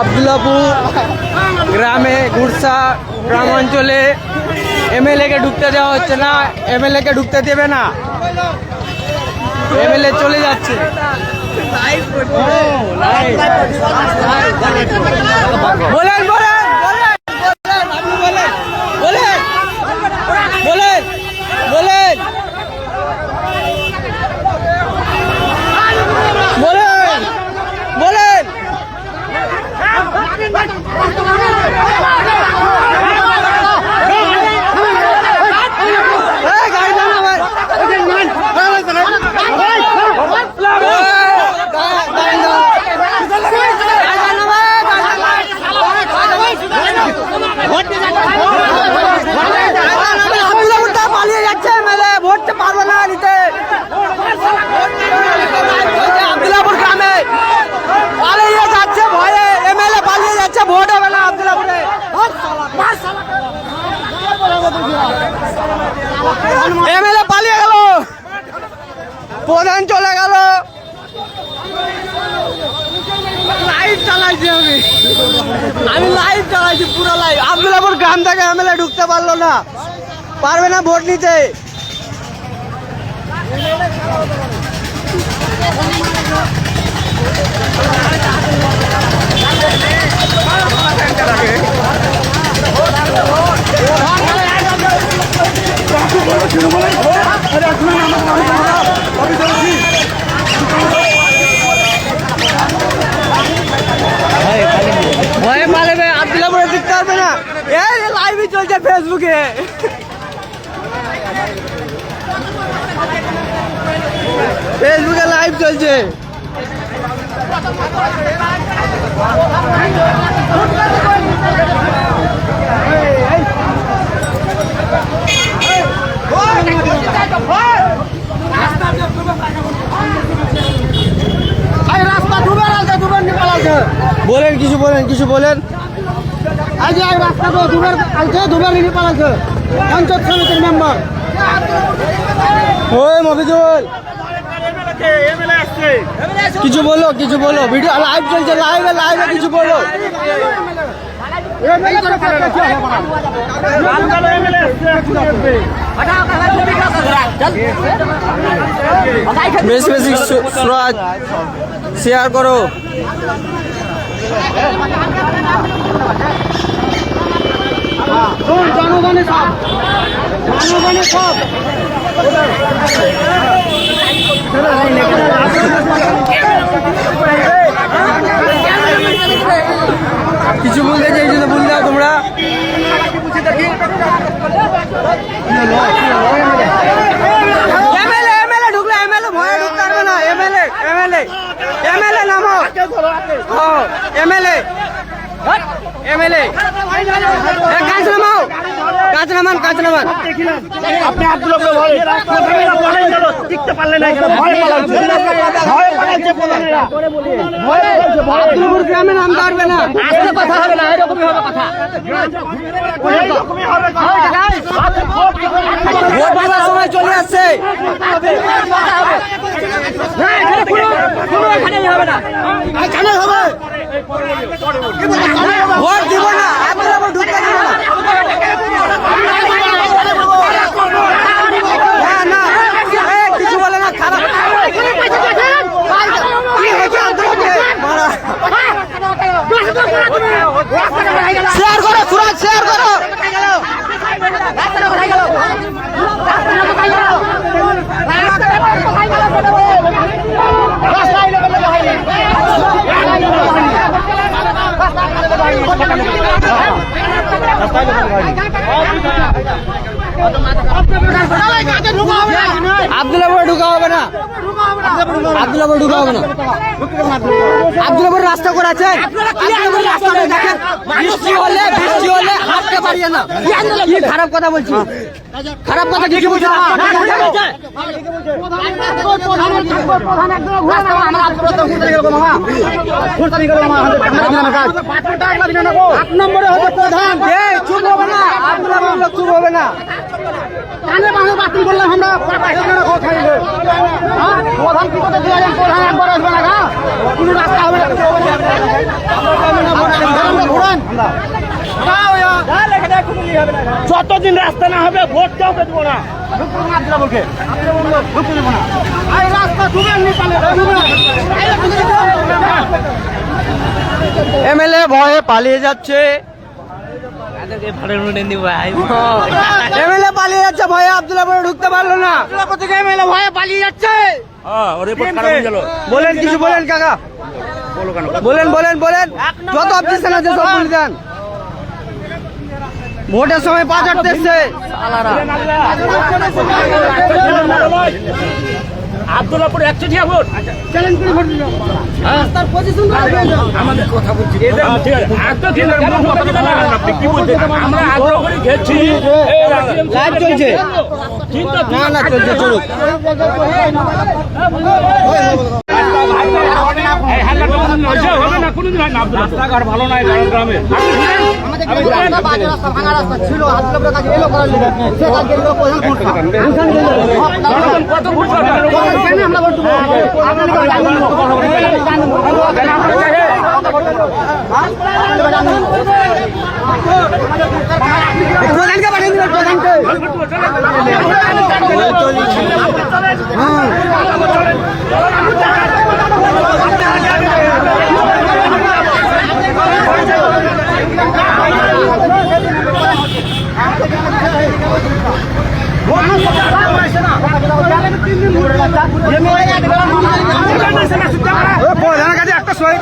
আব্দুল্লাপুর গ্রামে গুরসা গ্রাম অঞ্চলে এমএলএ কে ঢুকতে দেওয়া হচ্ছে না, এমএলএ কে ঢুকতে দেবে না, এমএলএ চলে যাচ্ছে। বলেন বলেন আপনি বলেন বলেন বলেন বলেন বলেন বলেন পালিয়ে যাচ্ছে এমএলএ, ভোট পারবে না নিতে। আব্দুল্লাপুর গ্রামে পালিয়ে যাচ্ছে ভয়ে, এমএলএ পালিয়ে যাচ্ছে, ভোট হবে না আব্দুল্লাপুরে। এমএলএ পালিয়ে গেল, প্রধান চলে গেল। লাইভ চালাইছি আমি লাইভ চালাইছি, পুরো লাইভ। আব্দুল্লাপুর গ্রাম থেকে এমএলএ ঢুকতে পারলো না, পারবে না ভোট নিতে। ভয়ে পালাবে, আব্দুল্লাপুরে ঢুকতে পারবে না। এই লাইভই চলছে ফেসবুকে। ফেসবুকে লাইভ চলছে। বলেন কিছু বলেন, কিছু বলেন। আজ এই রাস্তাটা দুবার নিয়ে পালাচ্ছে পঞ্চায়েত সমিতির মেম্বার। ওই মফিজুল কিছু বলো, কিছু বলো, ভিডিও লাইভ চলছে, লাইভে লাইভে কিছু বলো। বেশি বেশি সুরাজ শেয়ার করো। জনগণে সব, জনগণে সব। কিছু বলতে চাইছো তো বললে তোমরা। এমএলএ এমএলএ ঢুকলে, এমএলএ ভয়ে ঢুকতে পারবে না। এমএলএ এমএলএ এমএলএ নামো, এমএলএ এমএলএ কাজ নামাও, কাজ নামান, কাজ নামান। আপনি আব্দুল্লাহকে বলেন টিকতে পারলেন না, আব্দুল্লাপুর গ্রামে নাম পারবে না, আসতে কথা হবে না, এরকমই হবে কথা। ভোট দেওয়ার সময় চলে আসছে। ভোট দিব না, আব্দুল্লাপুর ঢুকতে দিব না। না কিছু বলে না, খারাপ শেয়ার করো সুরাজ, শেয়ার করো। আব্দুল্লাপুরে ঢুকা হবে না, আব্দুল্লাপুরে ঢুকা হবে না। আব্দুল্লাপুর রাস্তা করেছে, বৃষ্টি হলে হাঁটতে পারিয়ে না। কি খারাপ কথা বলছি, খারাপ কথা কিছু বলছি না। আট নম্বরে হবে প্রধান, চুপ হবে না, আব্দুল্লাপুর চুপ হবে না। কানে বাংলা বাতিল করলাম আমরা, প্রধান কি করতে দিয়ে প্রধান একবার আসবে না, কোনো রাস্তা হবে না। যতদিন রাস্তা না হবে ভোট কাউকে দেবো না। এমএলএ ভয়ে পালিয়ে যাচ্ছে, এমএলএ পালিয়ে যাচ্ছে ভয়ে আব্দুল্লাহপুরে ঢুকতে পারলো না। আব্দুল্লাহপুর থেকে এমএলএ ভয়ে পালিয়ে যাচ্ছে। বলেন কিছু বলেন কাকা, বলেন বলেন বলেন, যত অবজেকশন আছে সব বলে দেন। ভোটের সময় পা চাটতে এসছে আব্দুল্লাহপুর 100 ভোট চ্যালেঞ্জ করে ভোট দিলাম। রাস্তার পজিশন আমাদের কথা বলছি, ঠিক আছে একদম ঠিক আছে। আপনি কি বলছেন? আমরা আগ্রহ করে গেছি, লাইভ চলছে না না চলছে চলুক। রাস্তাঘাট ভালো নাই গ্রামে। কত ভোট প্রধানকে পাঠিয়ে দিলেন, প্রধানকে প্রধানের কাছে একটা সই